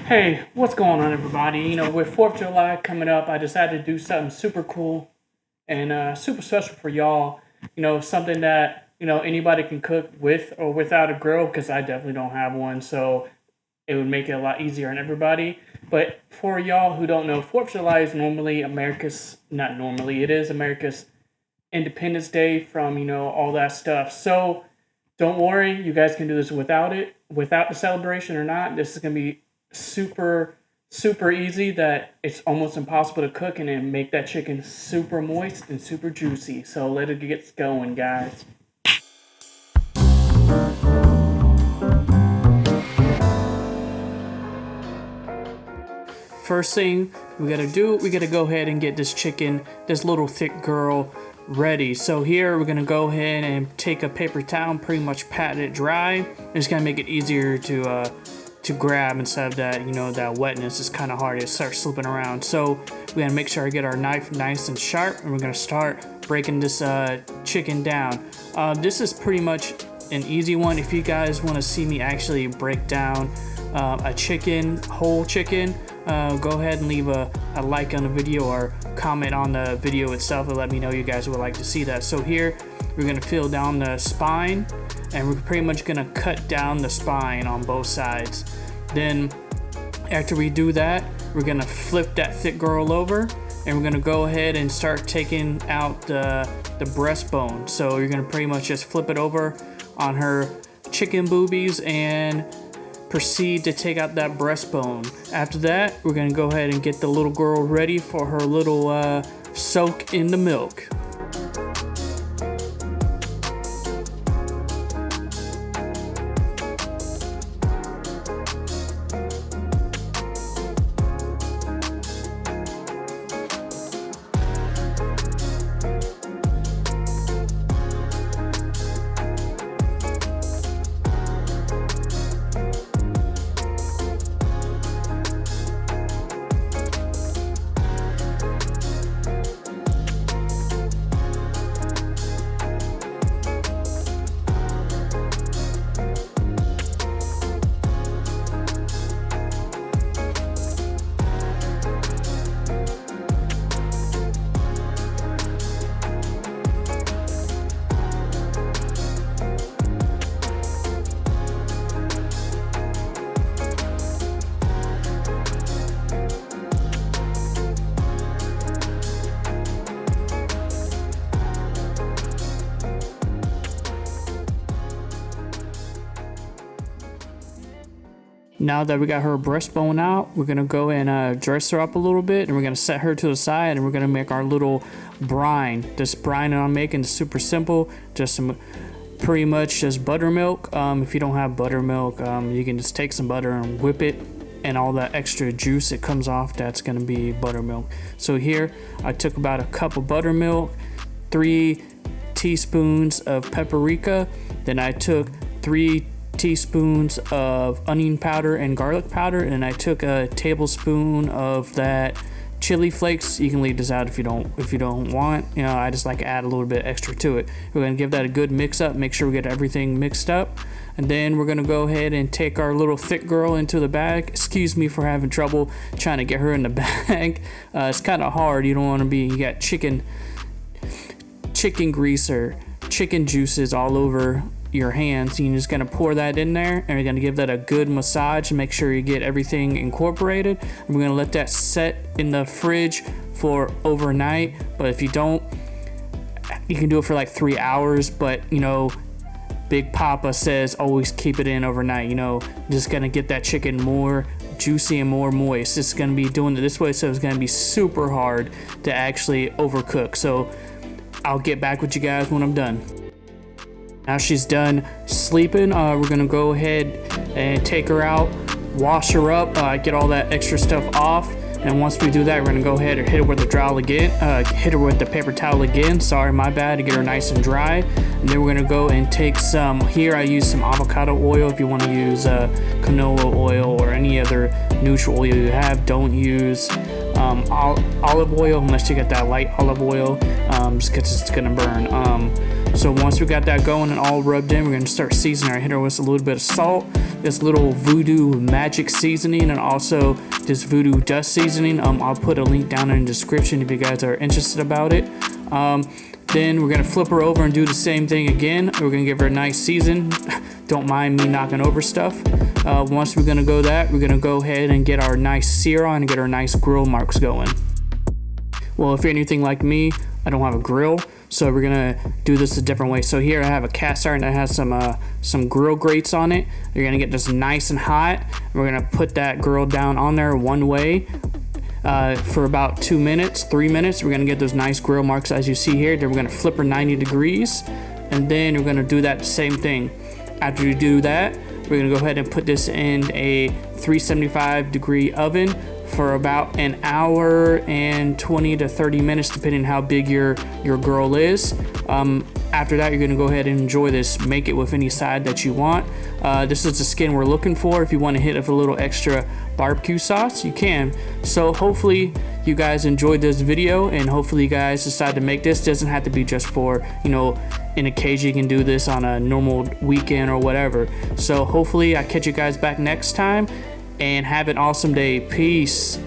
Hey, what's going on, everybody? With 4th of July coming up, I decided to do something super cool and super special for y'all. Something that, anybody can cook with or without a grill, because I definitely don't have one, so it would make it a lot easier on everybody. But for y'all who don't know, 4th of July is normally it is America's Independence Day from, all that stuff. So don't worry, you guys can do this without the celebration or not. This is going to be super easy that it's almost impossible to cook and then make that chicken super moist and super juicy. So let it get going, guys. First thing we gotta go ahead and get this little thick girl ready. So here we're gonna go ahead and take a paper towel and pretty much pat it dry. It's gonna make it easier to grab instead of that, that wetness is kind of hard. It starts slipping around. So we gotta make sure I get our knife nice and sharp, and we're gonna start breaking this chicken down. This is pretty much an easy one. If you guys want to see me actually break down a whole chicken, go ahead and leave a like on the video or comment on the video itself and let me know you guys would like to see that. So here we're gonna peel down the spine, and we're pretty much gonna cut down the spine on both sides. Then after we do that, we're gonna flip that thick girl over, and we're gonna go ahead and start taking out the breastbone. So you're gonna pretty much just flip it over on her chicken boobies and proceed to take out that breastbone. After that, we're gonna go ahead and get the little girl ready for her little soak in the milk. Now that we got her breastbone out, we're gonna go and dress her up a little bit, and we're gonna set her to the side, and we're gonna make our little brine. This brine that I'm making is super simple, pretty much just buttermilk. If you don't have buttermilk, you can just take some butter and whip it, and all that extra juice that comes off, that's gonna be buttermilk. So here, I took about a cup of buttermilk, 3 teaspoons of paprika, then I took 3 teaspoons of onion powder and garlic powder, and I took a tablespoon of that chili flakes. You can leave this out if you don't want. I just like to add a little bit extra to it. We're gonna give that a good mix up, make sure we get everything mixed up, and then we're gonna go ahead and take our little thick girl into the bag. Excuse me for having trouble trying to get her in the bag. It's kind of hard. You don't want to be, you got chicken grease or chicken juices all over your hands. You're just gonna pour that in there, and you're gonna give that a good massage and make sure you get everything incorporated. And we're gonna let that set in the fridge for overnight, but if you don't, you can do it for like 3 hours, but Big Papa says always keep it in overnight. Just gonna get that chicken more juicy and more moist. It's gonna be doing it this way, so it's gonna be super hard to actually overcook. So I'll get back with you guys when I'm done. Now she's done sleeping, we're gonna go ahead and take her out, wash her up, get all that extra stuff off, and once we do that, we're gonna go ahead and hit her with the paper towel again, sorry, my bad, to get her nice and dry. And then we're gonna go and take some, here I use some avocado oil. If you wanna use canola oil or any other neutral oil you have, don't use olive oil unless you get that light olive oil, just because it's gonna burn. So once we got that going and all rubbed in, we're gonna start seasoning our hitter with a little bit of salt, this little voodoo magic seasoning, and also this voodoo dust seasoning. I'll put a link down in the description if you guys are interested about it. Then we're gonna flip her over and do the same thing again. We're gonna give her a nice season. Don't mind me knocking over stuff. Once we're gonna go that, we're gonna go ahead and get our nice sear on and get our nice grill marks going. Well, if you're anything like me, I don't have a grill, so we're gonna do this a different way. So here I have a cast iron that has some grill grates on it. You're gonna get this nice and hot. We're gonna put that grill down on there one way for about 2 minutes, 3 minutes. We're gonna get those nice grill marks as you see here. Then we're gonna flip her 90 degrees, and then we're gonna do that the same thing. After you do that, we're gonna go ahead and put this in a 375 degree oven for about an hour and 20 to 30 minutes, depending on how big your grill is. After that, you're gonna go ahead and enjoy this. Make it with any side that you want. This is the skin we're looking for. If you want to hit it with a little extra barbecue sauce, you can. So hopefully you guys enjoyed this video, and hopefully you guys decide to make this. Doesn't have to be just for, you know, in occasion. You can do this on a normal weekend or whatever. So hopefully I catch you guys back next time, and have an awesome day. Peace.